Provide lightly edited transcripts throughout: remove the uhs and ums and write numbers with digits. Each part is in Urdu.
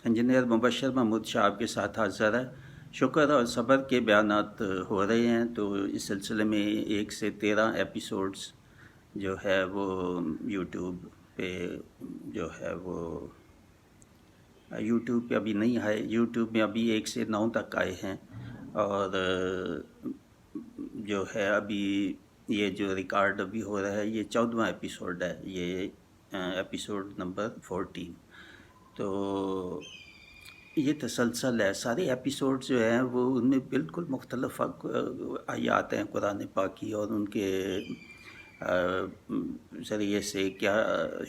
انجینئر مبشر محمود شاہ آپ کے ساتھ حاضر ہے۔ شکر اور صبر کے بیانات ہو رہے ہیں، تو اس سلسلے میں 1 سے 13 ایپیسوڈز جو ہے وہ یوٹیوب پہ جو ہے وہ یوٹیوب پہ ابھی نہیں آئے، یوٹیوب میں ابھی 1 سے 9 تک آئے ہیں، اور جو ہے ابھی یہ جو ریکارڈ ابھی ہو رہا ہے یہ 14واں ایپیسوڈ ہے، یہ ایپیسوڈ نمبر 14۔ تو یہ تسلسل ہے، سارے ایپیسوڈ جو ہیں وہ ان میں بالکل مختلف آیات ہیں قرآن پاک کی، اور ان کے ذریعے سے کیا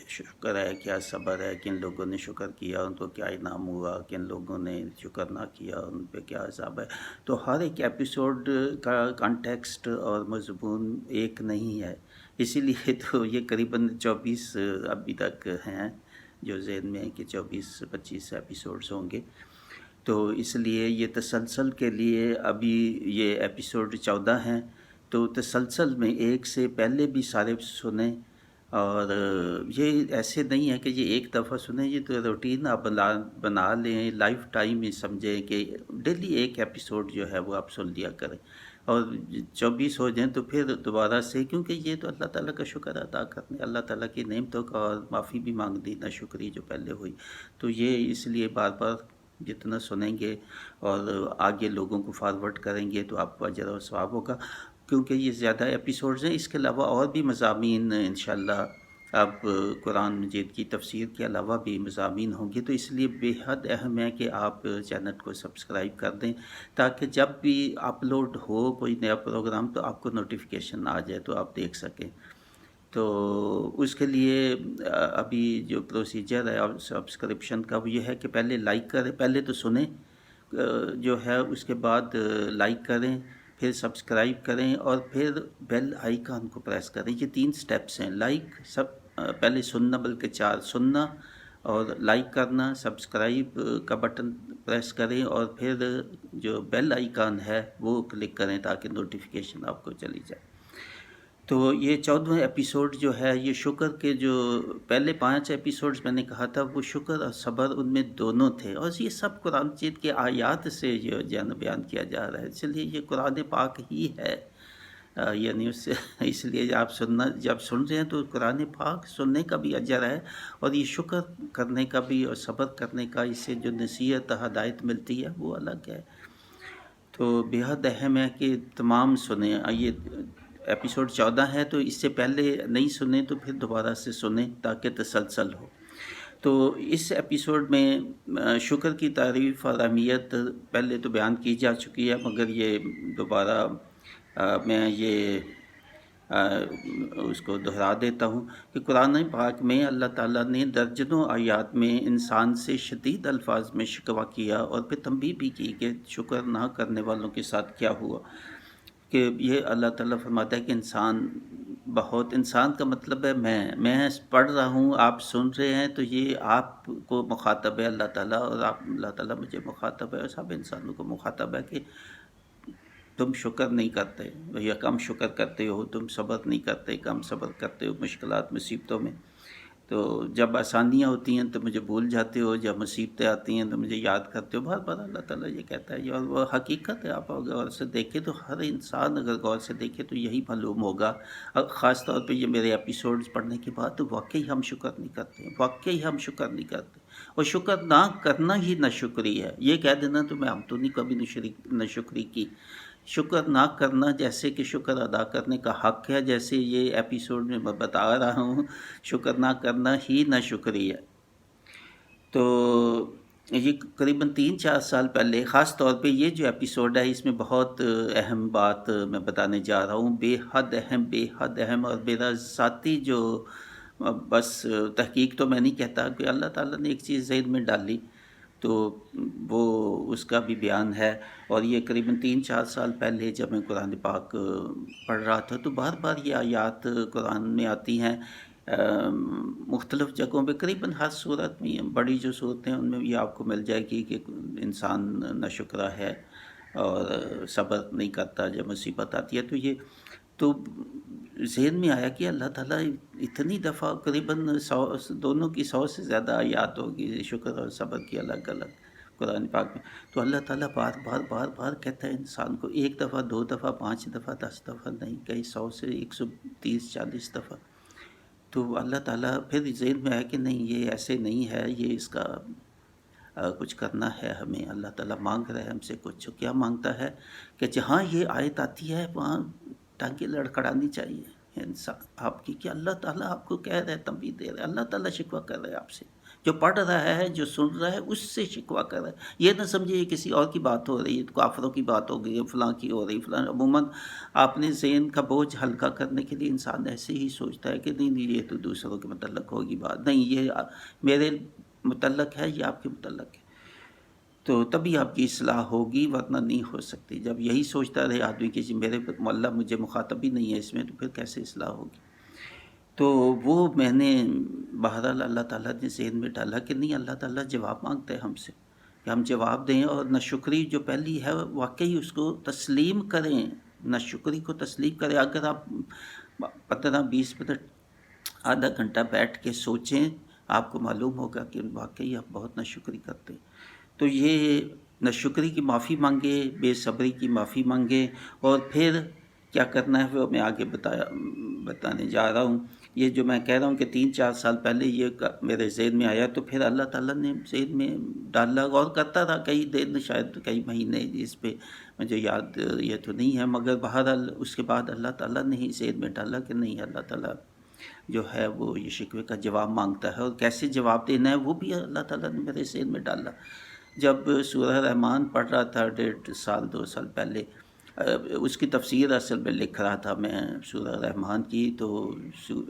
شکر ہے، کیا صبر ہے، کن لوگوں نے شکر کیا ان کو کیا انعام ہوا، کن لوگوں نے شکر نہ کیا ان پہ کیا عذاب ہے۔ تو ہر ایک ایپیسوڈ کا کانٹیکسٹ اور مضمون ایک نہیں ہے، اسی لیے تو یہ قریباً 24 ابھی تک ہیں جو ذہن میں ہے کہ 24-25 ایپیسوڈز ہوں گے۔ تو اس لیے یہ تسلسل کے لیے ابھی یہ ایپیسوڈ 14 ہیں، تو تسلسل میں ایک سے پہلے بھی سارے سنیں، اور یہ ایسے نہیں ہے کہ یہ ایک دفعہ سنیں، یہ تو روٹین آپ بنا لیں، لائف ٹائم ہی سمجھیں کہ ڈیلی ایک ایپیسوڈ جو ہے وہ آپ سن لیا کریں، اور 24 ہو جائیں تو پھر دوبارہ سے، کیونکہ یہ تو اللہ تعالیٰ کا شکر ادا کرنے، اللہ تعالیٰ کی نعمتوں کا اور معافی بھی مانگ دی ناشکری جو پہلے ہوئی، تو یہ اس لیے بار بار جتنا سنیں گے اور آگے لوگوں کو فارورڈ کریں گے تو آپ کو اجر و ثواب ہوگا، کیونکہ یہ زیادہ ایپیسوڈز ہیں۔ اس کے علاوہ اور بھی مضامین انشاءاللہ اب قرآن مجید کی تفسیر کے علاوہ بھی مضامین ہوں گے، تو اس لیے بے حد اہم ہے کہ آپ چینل کو سبسکرائب کر دیں، تاکہ جب بھی اپلوڈ ہو کوئی نیا پروگرام تو آپ کو نوٹیفیکیشن آ جائے تو آپ دیکھ سکیں۔ تو اس کے لیے ابھی جو پروسیجر ہے اور سبسکرپشن کا وہ یہ ہے کہ پہلے لائک کریں، پہلے تو سنیں جو ہے، اس کے بعد لائک کریں، پھر سبسکرائب کریں، اور پھر بیل آئیکن کو پریس کریں۔ یہ 3 سٹیپس ہیں، لائک پہلے سننا، بلکہ 4 سننا اور لائک کرنا، سبسکرائب کا بٹن پریس کریں، اور پھر جو بیل آئیکن ہے وہ کلک کریں تاکہ نوٹیفیکیشن آپ کو چلی جائے۔ تو یہ 14واں ایپیسوڈ جو ہے یہ شکر کے، جو پہلے 5 ایپیسوڈز میں نے کہا تھا وہ شکر اور صبر ان میں دونوں تھے، اور یہ سب قرآن مجید کے آیات سے جو جان بیان کیا جا رہا ہے، اس لیے یہ قرآن پاک ہی ہے، یعنی اس لیے آپ جب سن رہے ہیں تو قرآن پاک سننے کا بھی اجر ہے، اور یہ شکر کرنے کا بھی اور صبر کرنے کا، اس سے جو نصیحت ہدایت ملتی ہے وہ الگ ہے۔ تو بہت اہم ہے کہ تمام سنیں۔ یہ ایپیسوڈ 14 ہے، تو اس سے پہلے نہیں سنیں تو پھر دوبارہ سے سنیں تاکہ تسلسل ہو۔ تو اس ایپیسوڈ میں شکر کی تعریف اور اہمیت پہلے تو بیان کی جا چکی ہے، مگر یہ دوبارہ میں یہ اس کو دہرا دیتا ہوں کہ قرآن پاک میں اللہ تعالیٰ نے درجنوں آیات میں انسان سے شدید الفاظ میں شکوہ کیا، اور پھر تنبیہ بھی کی کہ شکر نہ کرنے والوں کے ساتھ کیا ہوا، کہ یہ اللہ تعالیٰ فرماتا ہے کہ انسان کا مطلب ہے میں پڑھ رہا ہوں، آپ سن رہے ہیں، تو یہ آپ کو مخاطب ہے اللہ تعالیٰ، اور اللہ تعالیٰ مجھے مخاطب ہے، اور سب انسانوں کو مخاطب ہے کہ تم شکر نہیں کرتے یا کم شکر کرتے ہو، تم صبر نہیں کرتے، کم صبر کرتے ہو مشکلات مصیبتوں میں۔ تو جب آسانیاں ہوتی ہیں تو مجھے بھول جاتے ہو، جب مصیبتیں آتی ہیں تو مجھے یاد کرتے ہو، بار بار اللہ تعالیٰ یہ کہتا ہے، اور وہ حقیقت ہے۔ آپ اگر غور سے دیکھیں تو ہر انسان اگر غور سے دیکھے تو یہی معلوم ہوگا، اور خاص طور پہ یہ میرے ایپیسوڈز پڑھنے کے بعد، تو واقعی ہم شکر نہیں کرتے، واقعی ہم شکر نہیں کرتے، اور شکر نہ کرنا ہی ناشکری ہے۔ یہ کہہ دینا تو ہم تو نہیں کبھی ناشکری کی، شکر نہ کرنا جیسے کہ شکر ادا کرنے کا حق ہے، جیسے یہ ایپیسوڈ میں میں بتا رہا ہوں، شکر نہ کرنا ہی ناشکری ہے۔ تو یہ قریباً 3-4 سال پہلے، خاص طور پہ یہ جو ایپیسوڈ ہے اس میں بہت اہم بات میں بتانے جا رہا ہوں، بے حد اہم، بے حد اہم، اور میرا ذاتی جو بس تحقیق تو میں نہیں کہتا، کہ اللہ تعالیٰ نے ایک چیز ذہن میں ڈالی تو وہ اس کا بھی بیان ہے، اور یہ قریباً 3-4 سال پہلے جب میں قرآن پاک پڑھ رہا تھا تو بار بار یہ آیات قرآن میں آتی ہیں، مختلف جگہوں پہ، قریباً ہر صورت میں، بڑی جو صورتیں ان میں یہ آپ کو مل جائے گی کہ انسان ناشکرہ ہے اور صبر نہیں کرتا جب مصیبت آتی ہے۔ تو ذہن میں آیا کہ اللہ تعالیٰ اتنی دفعہ قریباً 100 دونوں کی 100 سے زیادہ آیات ہوگی شکر اور صبر کی الگ الگ قرآن پاک میں. تو اللہ تعالیٰ بار بار بار بار کہتا ہے انسان کو، ایک دفعہ 2 دفعہ 5 دفعہ 10 دفعہ نہیں، کئی 100 سے 130 40 دفعہ. تو اللہ تعالیٰ پھر ذہن میں آیا کہ نہیں یہ ایسے نہیں ہے، یہ اس کا کچھ کرنا ہے ہمیں. اللہ تعالیٰ مانگ رہا ہے ہم سے کچھ. کیا مانگتا ہے کہ جہاں یہ آیت آتی ہے وہاں ٹانگیں لڑکھڑانی چاہیے انسان آپ کی، کہ اللہ تعالیٰ آپ کو کہہ رہا ہے، تنبیہ دے رہا ہے. اللہ تعالیٰ شکوہ کر رہا ہے آپ سے، جو پڑھ رہا ہے جو سن رہا ہے اس سے شکوہ کر رہا ہے. یہ نہ سمجھے یہ کسی اور کی بات ہو رہی ہے، کافروں کی بات ہو گئی ہے، فلاں کی ہو رہی فلاں. عموماً آپ نے ذہن کا بوجھ ہلکا کرنے کے لیے انسان ایسے ہی سوچتا ہے کہ نہیں یہ تو دوسروں کے متعلق ہوگی بات، نہیں یہ میرے متعلق ہے، یہ آپ کے متعلق ہے. تو تبھی آپ کی اصلاح ہوگی، ورنہ نہیں ہو سکتی. جب یہی سوچتا رہے آدمی کہ جی میرے اللہ مجھے مخاطب ہی نہیں ہے اس میں، تو پھر کیسے اصلاح ہوگی. تو وہ میں نے بہرحال اللہ تعالیٰ نے ذہن میں ڈالا کہ نہیں اللہ تعالیٰ جواب مانگتا ہے ہم سے کہ ہم جواب دیں، اور ناشکری جو پہلی ہے واقعی اس کو تسلیم کریں. ناشکری کو تسلیم کریں. اگر آپ 15-20 منٹ آدھا گھنٹہ بیٹھ کے سوچیں آپ کو معلوم ہوگا کہ واقعی آپ بہت ناشکری کرتے ہیں. تو یہ ناشکری کی معافی مانگے، بے صبری کی معافی مانگے، اور پھر کیا کرنا ہے وہ میں آگے بتانے جا رہا ہوں. یہ جو میں کہہ رہا ہوں کہ 3-4 سال پہلے یہ میرے ذہن میں آیا، تو پھر اللہ تعالیٰ نے ذہن میں ڈالا، غور کرتا تھا کئی دن شاید کئی مہینے، اس پہ مجھے یاد یہ تو نہیں ہے، مگر بہرحال اس کے بعد اللہ تعالیٰ نے ہی ذہن میں ڈالا کہ نہیں اللہ تعالیٰ جو ہے وہ یہ شکوے کا جواب مانگتا ہے، اور کیسے جواب دینا ہے وہ بھی اللہ تعالیٰ نے میرے ذہن میں ڈالا. جب سورہ رحمان پڑھ رہا تھا 1.5-2 سال پہلے، اس کی تفسیر اصل میں لکھ رہا تھا میں سورہ رحمان کی، تو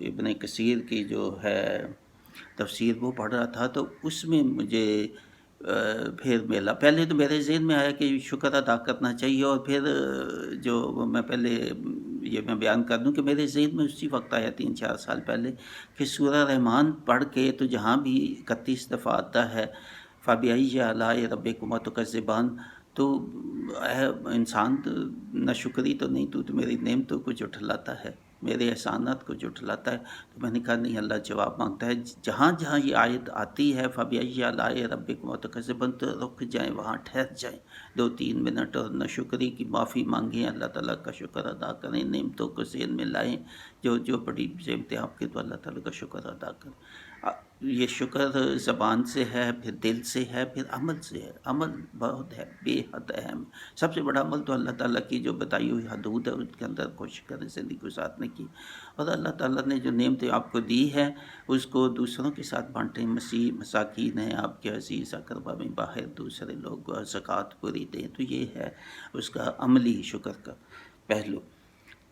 ابن کثیر کی جو ہے تفسیر وہ پڑھ رہا تھا. تو اس میں مجھے پھر ملا، پہلے تو میرے ذہن میں آیا کہ شکر ادا کرنا چاہیے، اور پھر جو میں پہلے یہ میں بیان کر دوں کہ میرے ذہن میں اسی وقت آیا 3-4 سال پہلے کہ سورہ رحمان پڑھ کے تو جہاں بھی 31 دفعہ آتا ہے فَبِأَيِّ آلَاءِ رَبِّكُمَا تُكَذِّبَانِ، تو انسان تو ناشکری تو نہیں، تو میری نعمتوں کو جھٹلاتا ہے، میرے احسانات کو جھٹلاتا ہے. تو میں نے کہا نہیں اللہ جواب مانگتا ہے. جہاں جہاں یہ آیت آتی ہے فَبِأَيِّ آلَاءِ رَبِّكُمَا تُكَذِّبَانِ، تو رک جائیں، وہاں ٹھہر جائیں 2-3 منٹ، اور ناشکری کی معافی مانگیں، اللہ تعالیٰ کا شکر ادا کریں، نعمتوں کو ذہن میں لائیں، جو بڑی نعمتیں آپ کے، تو اللہ تعالیٰ کا شکر ادا کریں. یہ شکر زبان سے ہے، پھر دل سے ہے، پھر عمل سے ہے. عمل بہت ہے، بے حد اہم. سب سے بڑا عمل تو اللہ تعالیٰ کی جو بتائی ہوئی حدود ہے اس کے اندر کوشش کریں زندگی گزارنے کی، اور اللہ تعالیٰ نے جو نعمتیں آپ کو دی ہے اس کو دوسروں کے ساتھ بانٹیں. مساکین ہیں آپ کے عزیز اقربا میں باہر، دوسرے لوگ زکوٰۃ پوری دیں. تو یہ ہے اس کا عملی شکر کا پہلو.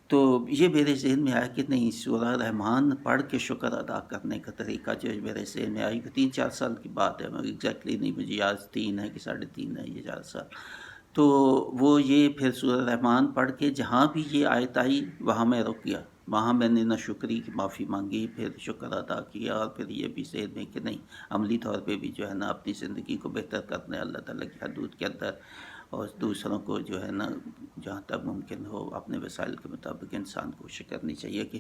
تو یہ میرے ذہن میں آیا کہ نہیں سورہ رحمان پڑھ کے شکر ادا کرنے کا طریقہ جو میرے ذہن میں آئی، کہ 3-4 سال کی بات ہے، ایگزیکٹلی نہیں مجھے یاد، 3 ہے کہ 3.5 ہے یہ 4 سال. تو وہ یہ پھر سورہ رحمان پڑھ کے جہاں بھی یہ آیت آئی وہاں میں رک گیا، وہاں میں نے ناشکری کی معافی مانگی، پھر شکر ادا کیا، اور پھر یہ بھی ذہن میں کہ نہیں عملی طور پہ بھی جو ہے نا اپنی زندگی کو بہتر کرنا ہے اللہ تعالیٰ کی حدود کے اندر، اور دوسروں کو جو ہے نا جہاں تک ممکن ہو اپنے وسائل کے مطابق انسان کوشش کرنی چاہیے کہ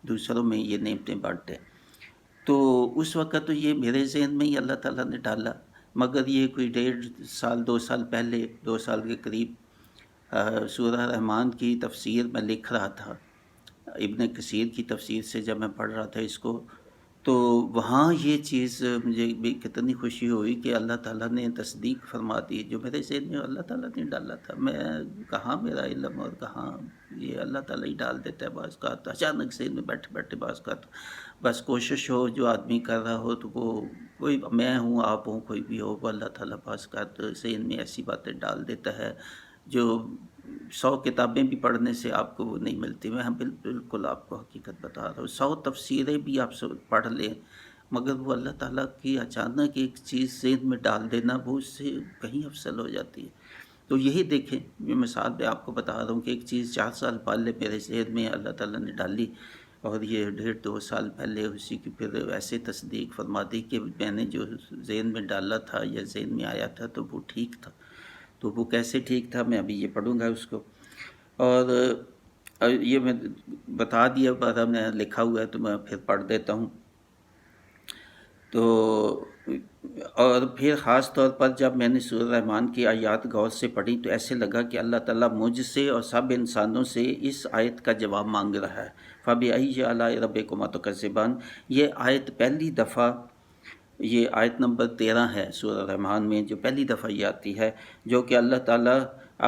دوسروں میں یہ نعمتیں بانٹے. تو اس وقت تو یہ میرے ذہن میں ہی اللہ تعالیٰ نے ڈالا، مگر یہ کوئی 1.5-2 سال پہلے، 2 سال کے قریب سورہ رحمان کی تفسیر میں لکھ رہا تھا، ابن کثیر کی تفسیر سے جب میں پڑھ رہا تھا اس کو، تو وہاں یہ چیز مجھے بھی کتنی خوشی ہوئی کہ اللہ تعالیٰ نے تصدیق فرما دی جو میرے ذہن میں اللہ تعالیٰ نے ڈالا تھا. میں کہاں میرا علم اور کہاں یہ اللہ تعالیٰ ہی ڈال دیتا ہے. بعض کا اچانک ذہن میں بیٹھے بیٹھے، بعض کا بس کوشش ہو جو آدمی کر رہا ہو، تو وہ کوئی میں ہوں آپ ہوں کوئی بھی ہو، وہ اللہ تعالیٰ بعض کا ذہن میں ایسی باتیں ڈال دیتا ہے جو 100 کتابیں بھی پڑھنے سے آپ کو وہ نہیں ملتی. میں بالکل آپ کو حقیقت بتا رہا ہوں، 100 تفسیریں بھی آپ پڑھ لیں، مگر وہ اللہ تعالیٰ کی اچانک ایک چیز ذہن میں ڈال دینا وہ اس سے کہیں افضل ہو جاتی ہے. تو یہی دیکھیں، یہ مثال میں آپ کو بتا رہا ہوں کہ ایک چیز 4 سال پہلے میرے ذہن میں اللہ تعالیٰ نے ڈالی، اور یہ 1.5-2 سال پہلے اسی کی پھر ایسے تصدیق فرما دی کہ میں نے جو ذہن میں ڈالا تھا یا ذہن میں آیا تھا تو وہ ٹھیک تھا. تو وہ کیسے ٹھیک تھا میں ابھی یہ پڑھوں گا اس کو. اور یہ میں بتا دیا، پر ہم نے لکھا ہوا ہے تو میں پھر پڑھ دیتا ہوں. تو اور پھر خاص طور پر جب میں نے سورہ رحمان کی آیات غور سے پڑھی تو ایسے لگا کہ اللہ تعالیٰ مجھ سے اور سب انسانوں سے اس آیت کا جواب مانگ رہا ہے. فَبِأَيِّ آلَاءِ رَبِّكُمَا تُكَذِّبَانِ. یہ آیت پہلی دفعہ، یہ آیت نمبر 13 ہے سورہ رحمان میں، جو پہلی دفعہ یہ آتی ہے، جو کہ اللہ تعالیٰ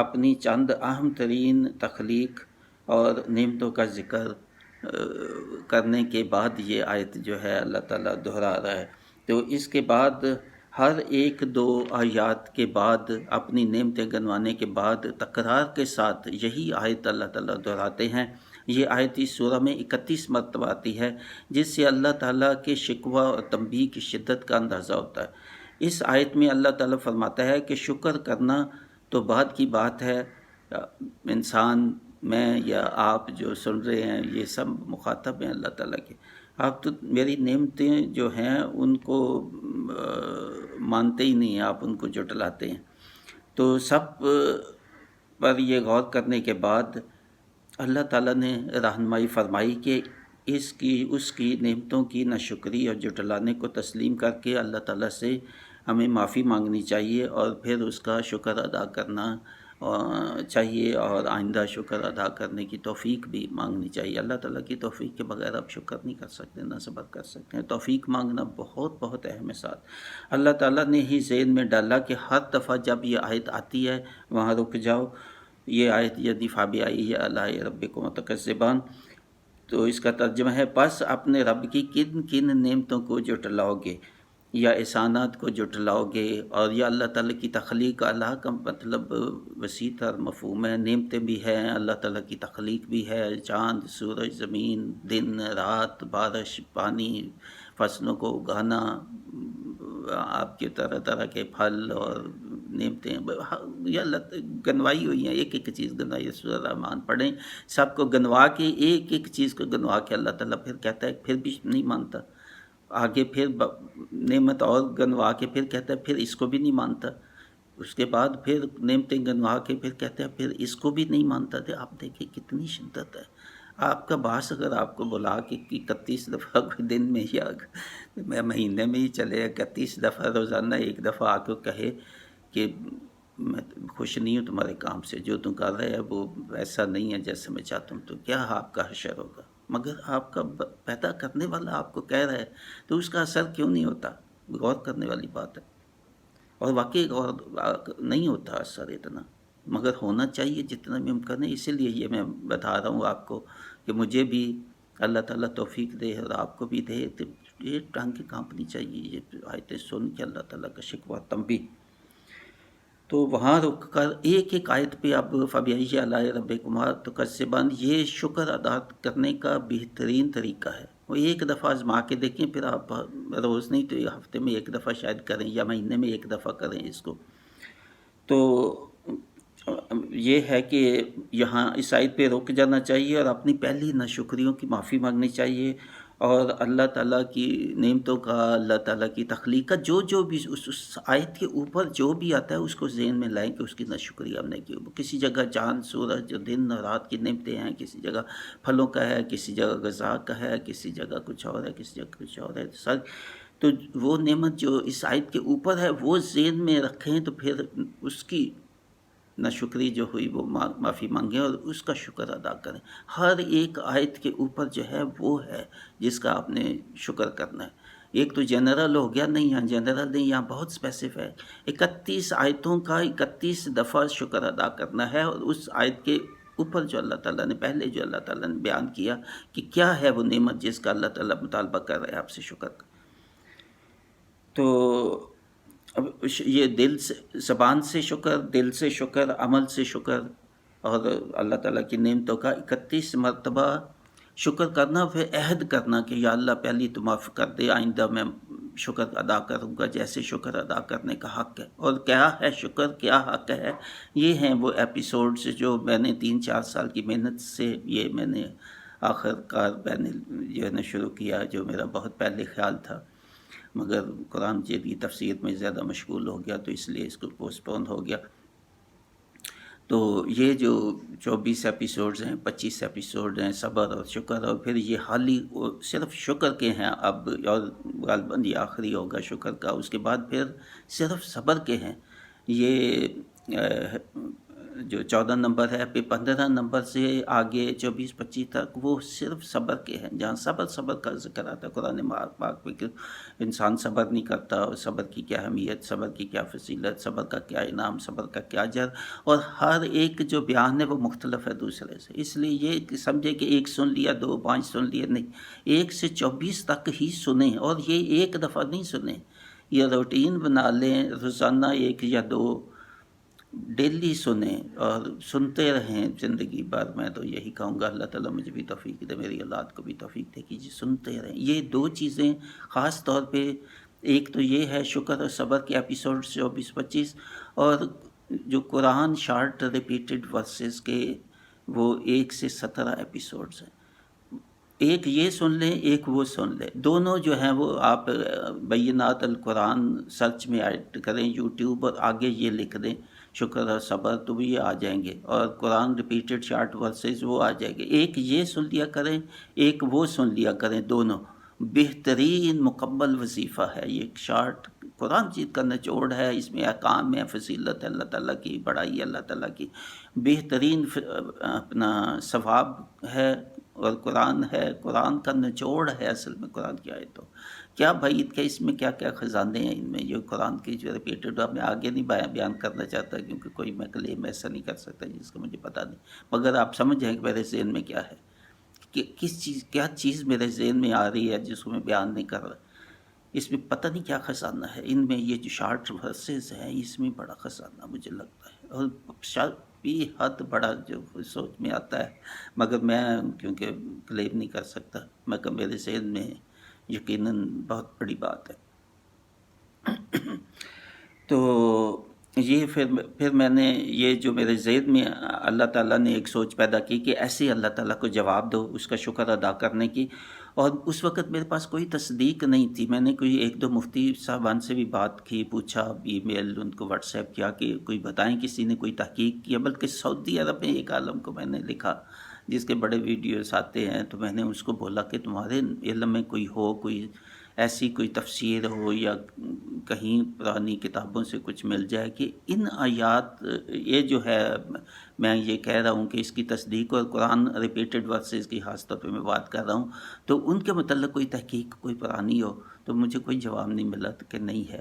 اپنی چند اہم ترین تخلیق اور نعمتوں کا ذکر کرنے کے بعد یہ آیت جو ہے اللہ تعالیٰ دہرا رہا ہے. تو اس کے بعد ہر ایک دو آیات کے بعد اپنی نعمتیں گنوانے کے بعد تکرار کے ساتھ یہی آیت اللہ تعالیٰ دہراتے ہیں. یہ آیت اس سورہ میں 31 مرتبہ آتی ہے، جس سے اللہ تعالیٰ کے شکوہ اور تنبیہ کی شدت کا اندازہ ہوتا ہے. اس آیت میں اللہ تعالیٰ فرماتا ہے کہ شکر کرنا تو بعد کی بات ہے، انسان، میں یا آپ جو سن رہے ہیں، یہ سب مخاطب ہیں اللہ تعالیٰ کے. آپ تو میری نعمتیں جو ہیں ان کو مانتے ہی نہیں ہیں، آپ ان کو جھٹلاتے ہیں. تو سب پر یہ غور کرنے کے بعد اللہ تعالیٰ نے رہنمائی فرمائی کہ اس کی نعمتوں کی ناشکری اور جھٹلانے کو تسلیم کر کے اللہ تعالیٰ سے ہمیں معافی مانگنی چاہیے اور پھر اس کا شکر ادا کرنا چاہیے، اور آئندہ شکر ادا کرنے کی توفیق بھی مانگنی چاہیے. اللہ تعالیٰ کی توفیق کے بغیر آپ شکر نہیں کر سکتے، نہ صبر کر سکتے ہیں. توفیق مانگنا بہت بہت اہم ہے. ساتھ اللہ تعالیٰ نے ہی ذہن میں ڈالا کہ ہر دفعہ جب یہ آیت آتی ہے وہاں رک جاؤ. یہ آیت یدی فَبِأَيِّ آلَاءِ رَبِّكُمَا تُكَذِّبَانِ، تو اس کا ترجمہ ہے پس اپنے رب کی کن کن نعمتوں کو جھٹلاؤ گے یا احسانات کو جھٹلاؤ گے. اور یہ اللہ تعالیٰ کی تخلیق، اللہ کا مطلب وسیع تر مفہوم ہے. نعمتیں بھی ہیں، اللہ تعالیٰ کی تخلیق بھی ہے، چاند، سورج، زمین، دن، رات، بارش، پانی، فصلوں کو اگانا، آپ کے طرح طرح کے پھل اور نعمتیں، یہ اللہ گنوائی ہوئی ہیں. ایک ایک چیز گنوائی ہے. سورہ رحمان پڑھیں، سب کو گنوا کے، ایک ایک چیز کو گنوا کے اللہ تعالیٰ پھر کہتا ہے، پھر بھی نہیں مانتا. آگے پھر نعمت اور گنوا کے پھر کہتا ہے پھر اس کو بھی نہیں مانتا. اس کے بعد پھر نعمتیں گنوا کے پھر کہتا ہے پھر اس کو بھی نہیں مانتا. تھے آپ دیکھیں کتنی شدت ہے. آپ کا باس اگر آپ کو بلا کے 31 دفعہ کوئی دن میں یا مہینے میں ہی چلے 31 دفعہ روزانہ ایک دفعہ آ کے کہے کہ میں خوش نہیں ہوں تمہارے کام سے، جو تم کر رہے ہیں وہ ایسا نہیں ہے جیسے میں چاہتا ہوں، تو کیا آپ کا حشر ہوگا؟ مگر آپ کا پیدا کرنے والا آپ کو کہہ رہا ہے تو اس کا اثر کیوں نہیں ہوتا؟ غور کرنے والی بات ہے. اور واقعی غور نہیں ہوتا اثر اتنا، مگر ہونا چاہیے جتنا بھی ممکن ہے. اسی لیے یہ میں بتا رہا ہوں آپ کو کہ مجھے بھی اللہ تعالیٰ توفیق دے اور آپ کو بھی دے. تو یہ ٹانگیں کانپنی چاہیے یہ آیتیں سن کے اللہ تعالیٰ کا شکوہ تنبیہ. تو وہاں رک کر ایک ایک آیت پہ اب فَبِأَيِّ آلَاءِ رَبِّكُمَا تُكَذِّبَانِ، یہ شکر ادا کرنے کا بہترین طریقہ ہے. وہ ایک دفعہ آزما کے دیکھیں، پھر آپ روز نہیں تو ہفتے میں ایک دفعہ شاید کریں یا مہینے میں ایک دفعہ کریں اس کو. تو یہ ہے کہ یہاں اس آیت پہ رک جانا چاہیے اور اپنی پہلی ناشکریوں کی معافی مانگنی چاہیے، اور اللہ تعالیٰ کی نعمتوں کا، اللہ تعالیٰ کی تخلیق کا جو بھی اس آیت کے اوپر جو بھی آتا ہے اس کو ذہن میں لائیں کہ اس کی ناشکری ہم نے کی. کسی جگہ چاند، سورج، دن اور رات کی نعمتیں ہیں، کسی جگہ پھلوں کا ہے، کسی جگہ غذا کا ہے، کسی جگہ کچھ اور ہے، کسی جگہ کچھ اور ہے. تو وہ نعمت جو اس آیت کے اوپر ہے وہ ذہن میں رکھیں، تو پھر اس کی ناشکری جو ہوئی وہ معافی مانگیں اور اس کا شکر ادا کریں. ہر ایک آیت کے اوپر جو ہے وہ ہے جس کا آپ نے شکر کرنا ہے. ایک تو جنرل ہو گیا، نہیں، یہاں جنرل نہیں، یہاں بہت اسپیسیفک ہے. 31 آیتوں کا 31 دفعہ شکر ادا کرنا ہے، اور اس آیت کے اوپر جو اللہ تعالیٰ نے پہلے جو اللہ تعالیٰ نے بیان کیا کہ کیا ہے وہ نعمت جس کا اللہ تعالیٰ مطالبہ کر رہا ہے آپ سے شکر کا. تو اب یہ دل سے، زبان سے شکر، دل سے شکر، عمل سے شکر، اور اللہ تعالیٰ کی نعمتوں کا 31 مرتبہ شکر کرنا. پھر عہد کرنا کہ یا اللہ پہلی تو معاف کر دے، آئندہ میں شکر ادا کروں گا جیسے شکر ادا کرنے کا حق ہے. اور کیا ہے شکر، کیا حق ہے، یہ ہیں وہ ایپیسوڈز جو میں نے 3-4 سال کی محنت سے یہ میں نے آخر کار میں نے جو ہے شروع کیا، جو میرا بہت پہلے خیال تھا، مگر قرآن مجید کی تفسیر میں زیادہ مشغول ہو گیا تو اس لیے اس کو پوسٹ پون ہو گیا. تو یہ جو 24 ایپیسوڈز ہیں، 25 ایپیسوڈ ہیں صبر اور شکر، اور پھر یہ حالی صرف شکر کے ہیں اب، اور غالباً یہ آخری ہوگا شکر کا، اس کے بعد پھر صرف صبر کے ہیں یہ جو 14 نمبر ہے، پھر 15 نمبر سے آگے 24-25 تک وہ صرف صبر کے ہیں، جہاں صبر کا ذکر آتا ہے قرآن پاک میں کہ انسان صبر نہیں کرتا، اور صبر کی کیا اہمیت، صبر کی کیا فضیلت، صبر کا کیا انعام، صبر کا کیا اجر، اور ہر ایک جو بیان ہے وہ مختلف ہے دوسرے سے، اس لیے یہ سمجھے کہ ایک سن لیا، 2 5 سن لیا، نہیں، 1 سے 24 تک ہی سنیں، اور یہ ایک دفعہ نہیں سنیں، یہ روٹین بنا لیں، روزانہ 1 یا 2 ڈیلی سنیں اور سنتے رہیں زندگی بھر۔ میں تو یہی کہوں گا اللہ تعالیٰ مجھے بھی توفیق دے، میری اولاد کو بھی توفیق دے کہ جی سنتے رہیں یہ 2 چیزیں، خاص طور پہ ایک تو یہ ہے شکر اور صبر کے ایپیسوڈ 24-25، اور جو قرآن شارٹ ریپیٹڈ ورسز کے وہ 1 سے 17 ایپیسوڈز ہیں، ایک یہ سن لیں، ایک وہ سن لیں، دونوں جو ہیں وہ آپ بینات القرآن سرچ میں ایڈ کریں یوٹیوب، اور آگے یہ لکھ دیں شکر اور صبر، تو بھی یہ آ جائیں گے، اور قرآن ریپیٹڈ شارٹ ورسز وہ آ جائیں گے، ایک یہ سن لیا کریں، ایک وہ سن لیا کریں، دونوں بہترین مکمل وظیفہ ہے یہ شارٹ قرآن جیت کا نچوڑ ہے، اس میں احکام ہے، فضیلت ہے اللہ تعالیٰ کی، بڑائی ہے اللہ تعالیٰ کی، بہترین اپنا ثواب ہے، اور قرآن ہے، قرآن کا نچوڑ ہے اصل میں قرآن کی آیتوں، کیا بھائی کہ اس میں کیا کیا خزانے ہیں ان میں، یہ قرآن کی جو ریپیٹڈ، میں آگے نہیں بیان کرنا چاہتا کیونکہ کوئی میں کلیم ایسا نہیں کر سکتا جس کا مجھے پتہ نہیں، مگر آپ سمجھ جائیں کہ میرے ذہن میں کیا ہے، کہ کیا چیز میرے ذہن میں آ رہی ہے جس کو میں بیان نہیں کر رہا، اس میں پتہ نہیں کیا خزانہ ہے ان میں، یہ جو شارٹ ورسز ہیں اس میں بڑا خزانہ مجھے لگتا ہے، اور شاید بھی حد بڑا جو سوچ میں آتا ہے، مگر میں کیونکہ کلیم نہیں کر سکتا، مگر میرے ذہن میں یقیناً بہت بڑی بات ہے۔ تو یہ پھر میں نے یہ جو میرے ذہن میں اللہ تعالیٰ نے ایک سوچ پیدا کی کہ ایسے اللہ تعالیٰ کو جواب دو، اس کا شکر ادا کرنے کی، اور اس وقت میرے پاس کوئی تصدیق نہیں تھی، میں نے کوئی 1-2 مفتی صاحبان سے بھی بات کی، پوچھا، ای میل ان کو واٹس ایپ کیا کہ کوئی بتائیں کسی نے کوئی تحقیق کیا، بلکہ سعودی عرب میں ایک عالم کو میں نے لکھا جس کے بڑے ویڈیوز آتے ہیں، تو میں نے اس کو بولا کہ تمہارے علم میں کوئی ہو، کوئی ایسی کوئی تفسیر ہو یا کہیں پرانی کتابوں سے کچھ مل جائے کہ ان آیات، یہ جو ہے میں یہ کہہ رہا ہوں کہ اس کی تصدیق، اور قرآن ریپیٹڈ ورسز کی خاص طور پہ میں بات کر رہا ہوں، تو ان کے متعلق کوئی تحقیق کوئی پرانی ہو، تو مجھے کوئی جواب نہیں ملا کہ نہیں ہے۔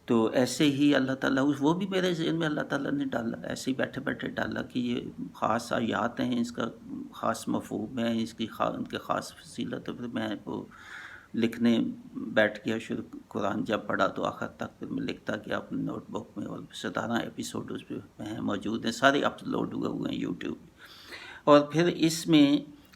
تو ایسے ہی اللہ تعالیٰ، وہ بھی میرے ذہن میں اللہ تعالیٰ نے ڈالا، ایسے ہی بیٹھے بیٹھے ڈالا کہ یہ خاص آیات ہیں، اس کا خاص مفہوم ہے، اس کی ان کے خاص فضیلت ہے، پھر میں وہ لکھنے بیٹھ گیا، شروع قرآن جب پڑھا تو آخر تک پھر میں لکھتا گیا اپنے نوٹ بک میں، اور 17 ایپیسوڈ اس پہ موجود ہیں، سارے اپلوڈ ہوئے ہیں یوٹیوب پہ، اور پھر اس میں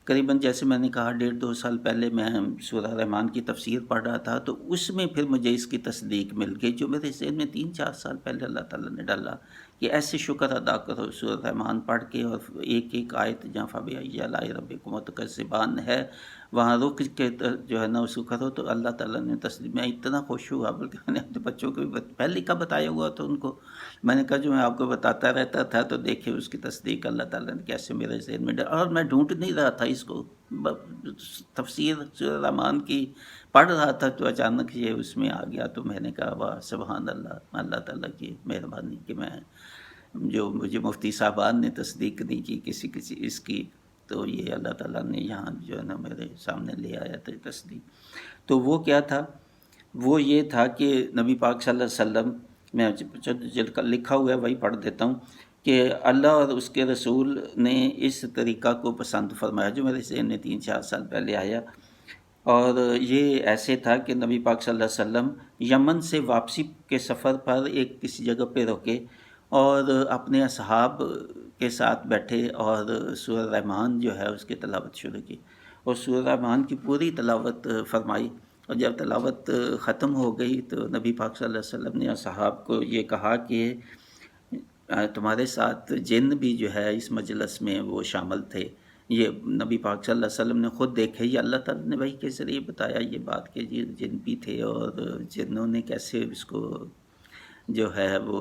قریباً جیسے میں نے کہا 1.5-2 سال پہلے میں سورہ رحمان کی تفسیر پڑھ رہا تھا، تو اس میں پھر مجھے اس کی تصدیق مل گئی جو میرے ذہن میں 3-4 سال پہلے اللہ تعالیٰ نے ڈالا کہ ایسے شکر ادا کرو سورہ رحمان پڑھ کے، اور ایک ایک آیت جہاں فَبِأَيِّ آلَاءِ رَبِّكُمَا تُكَذِّبَانِ ہے وہاں رک کے جو ہے نا اس کو کرو، تو اللہ تعالیٰ نے تصدیق، میں اتنا خوش ہوا، بلکہ میں نے اپنے بچوں کو بھی پہلے کا بتایا ہوا تو ان کو میں نے کہا جو میں آپ کو بتاتا رہتا تھا، تو دیکھیں اس کی تصدیق اللہ تعالیٰ نے کیسے میرے ذہن میں ڈالا، اور میں ڈھونڈ نہیں رہا تھا اس کو، تفسیر سورہ رحمان کی پڑھ رہا تھا تو اچانک یہ اس میں آ گیا، تو میں نے کہا واہ سبحان اللہ، اللہ تعالیٰ کی مہربانی کہ میں جو مجھے مفتی صاحبان نے تصدیق نہیں کی کسی اس کی، تو یہ اللہ تعالیٰ نے یہاں جو ہے نا میرے سامنے لے آیا تھا تصدیق۔ تو وہ کیا تھا، وہ یہ تھا کہ نبی پاک صلی اللہ علیہ وسلم، میں جو لکھا ہوا ہے وہی پڑھ دیتا ہوں، کہ اللہ اور اس کے رسول نے اس طریقہ کو پسند فرمایا جو میرے ذہن میں 3-4 سال پہلے آیا، اور یہ ایسے تھا کہ نبی پاک صلی اللہ علیہ وسلم یمن سے واپسی کے سفر پر ایک کسی جگہ پہ رکے، اور اپنے اصحاب کے ساتھ بیٹھے اور سورہ رحمان جو ہے اس کی تلاوت شروع کی، اور سورہ رحمان کی پوری تلاوت فرمائی، اور جب تلاوت ختم ہو گئی تو نبی پاک صلی اللہ علیہ وسلم نے اصحاب کو یہ کہا کہ تمہارے ساتھ جن بھی جو ہے اس مجلس میں وہ شامل تھے، یہ نبی پاک صلی اللہ علیہ وسلم نے خود دیکھے، یہ اللہ تعالیٰ نے وحی کے ذریعے بتایا یہ بات کہ یہ جن بھی تھے، اور جنوں نے کیسے اس کو جو ہے وہ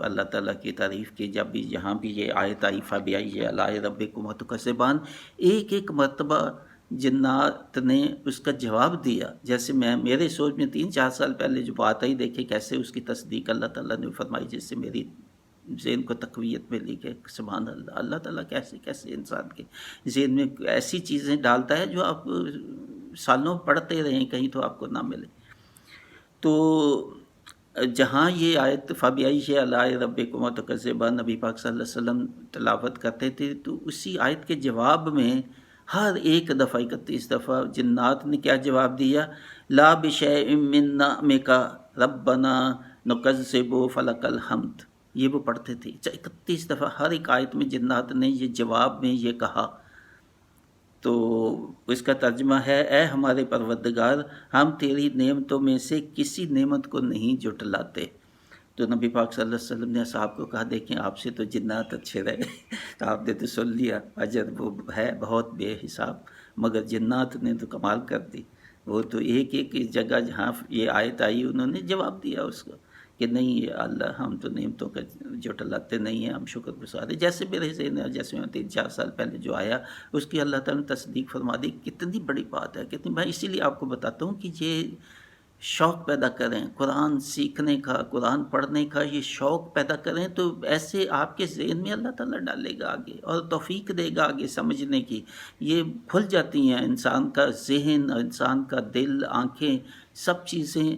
اللہ تعالیٰ کی تعریف کی. جب بھی جہاں بھی یہ آیت آئی فَبِأَيِّ آلَاءِ رَبِّكُمَا تُكَذِّبَانِ، ایک ایک مرتبہ جنات نے اس کا جواب دیا. جیسے میرے سوچ میں 3-4 سال پہلے جو بات آئی، دیکھے کیسے اس کی تصدیق اللہ تعالیٰ نے فرمائی، جس سے میری ذہن کو تقویت ملی کہ سبحان اللہ، اللہ تعالیٰ کیسے کیسے انسان کے ذہن میں ایسی چیزیں ڈالتا ہے جو آپ سالوں پڑھتے رہیں کہیں تو آپ کو نہ ملے. تو جہاں یہ آیت فَبِأَيِّ آلَاءِ رَبِّكُمَا تُكَذِّبَانِ نبی پاک صلی اللہ علیہ وسلم تلاوت کرتے تھے، تو اسی آیت کے جواب میں ہر ایک دفعہ 31 دفعہ جنات نے کیا جواب دیا؟ لا بِشَيْءٍ مِّن نَعْمِكَ رَبَّنَا نُكَذِّبُ فَلَكَ الْحَمْدُ، یہ وہ پڑھتے تھے. 31 دفعہ ہر ایک آیت میں جنات نے یہ جواب میں یہ کہا. تو اس کا ترجمہ ہے، اے ہمارے پروردگار، ہم تیری نعمتوں میں سے کسی نعمت کو نہیں جھٹلاتے. تو نبی پاک صلی اللہ علیہ وسلم نے صاحب کو کہا، دیکھیں آپ سے تو جنات اچھے رہے، آپ نے تو سن لیا، اجر وہ ہے بہت بے حساب، مگر جنات نے تو کمال کر دی. وہ تو ایک ایک جگہ جہاں یہ آیت آئی انہوں نے جواب دیا اس کو کہ نہیں اللہ، ہم تو نعمتوں کا جھٹلاتے نہیں ہیں، ہم شکر گزار ہیں. جیسے میرے ذہن ہے، جیسے میں 3-4 سال پہلے جو آیا اس کی اللہ تعالیٰ نے تصدیق فرما دی. کتنی بڑی بات ہے، کتنی. میں اسی لیے آپ کو بتاتا ہوں کہ یہ شوق پیدا کریں قرآن سیکھنے کا، قرآن پڑھنے کا، یہ شوق پیدا کریں تو ایسے آپ کے ذہن میں اللہ تعالیٰ ڈالے گا آگے اور توفیق دے گا آگے سمجھنے کی. یہ کھل جاتی ہیں انسان کا ذہن، انسان کا دل، آنکھیں، سب چیزیں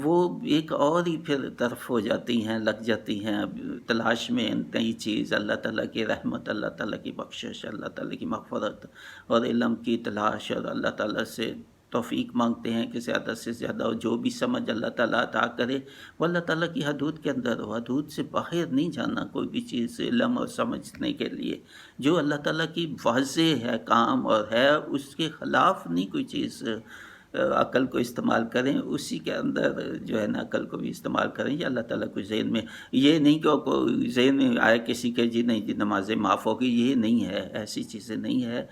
وہ ایک اور ہی پھر طرف ہو جاتی ہیں، لگ جاتی ہیں اب تلاش میں نئی چیز، اللہ تعالیٰ کی رحمت، اللہ تعالیٰ کی بخشش، اللہ تعالیٰ کی مغفرت اور علم کی تلاش، اور اللہ تعالیٰ سے توفیق مانگتے ہیں کہ زیادہ سے زیادہ جو بھی سمجھ اللہ تعالیٰ عطا کرے وہ اللہ تعالیٰ کی حدود کے اندر ہو. حدود سے باہر نہیں جانا کوئی بھی چیز علم اور سمجھنے کے لیے. جو اللہ تعالیٰ کی واضح ہے کام اور ہے اس کے خلاف نہیں کوئی چیز. عقل کو استعمال کریں، اسی کے اندر جو ہے نا عقل کو بھی استعمال کریں. یا اللہ تعالیٰ کو ذہن میں یہ نہیں کہ کوئی ذہن میں آئے کسی کے جی نہیں جی نمازیں معاف ہوگی، یہ نہیں ہے، ایسی چیزیں نہیں ہے.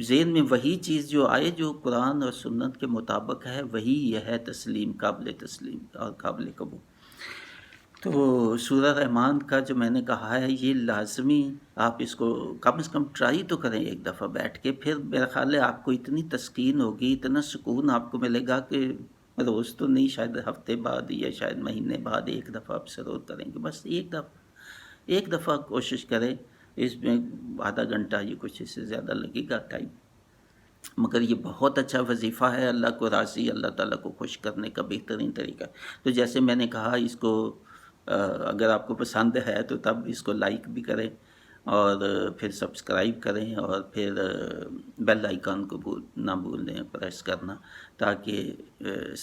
ذہن میں وہی چیز جو آئے جو قرآن اور سنت کے مطابق ہے وہی یہ ہے تسلیم، قابل تسلیم اور قابل قبول. تو سورہ رحمان کا جو میں نے کہا ہے یہ لازمی آپ اس کو کم از کم ٹرائی تو کریں ایک دفعہ بیٹھ کے. پھر میرا خیال ہے آپ کو اتنی تسکین ہوگی، اتنا سکون آپ کو ملے گا کہ روز تو نہیں، شاید ہفتے بعد یا شاید مہینے بعد ایک دفعہ آپ ضرور کریں گے. بس ایک دفعہ کوشش کریں. اس میں آدھا گھنٹہ یہ کچھ اس سے زیادہ لگے گا ٹائم، مگر یہ بہت اچھا وظیفہ ہے. اللہ کو راضی، اللہ تعالیٰ کو خوش کرنے کا بہترین طریقہ. تو جیسے میں نے کہا اس کو اگر آپ کو پسند ہے تو تب اس کو لائک بھی کریں اور پھر سبسکرائب کریں اور پھر بیل آئیکن کو نہ بھولیں پریس کرنا، تاکہ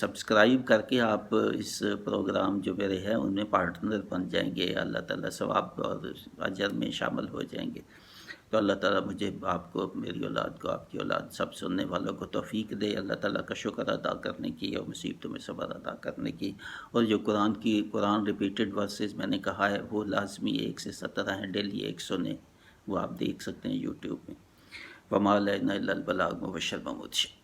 سبسکرائب کر کے آپ اس پروگرام جو میرے ہیں ان میں پارٹنر بن جائیں گے، اللہ تعالیٰ ثواب اور اجر میں شامل ہو جائیں گے. تو اللہ تعالیٰ مجھے، آپ کو، میری اولاد کو، آپ کی اولاد، سب سننے والوں کو توفیق دے اللہ تعالیٰ کا شکر ادا کرنے کی اور مصیبتوں میں صبر ادا کرنے کی. اور جو قرآن ریپیٹڈ ورسز میں نے کہا ہے وہ لازمی 1 سے 17 ہیں، ڈیلی 1 سنیں. وہ آپ دیکھ سکتے ہیں یوٹیوب میں. وَمَا عَلَيْنَا إِلَّا الْبَلَاغُ وَبَشِّرْ بِالْمُحْسِنِينَ.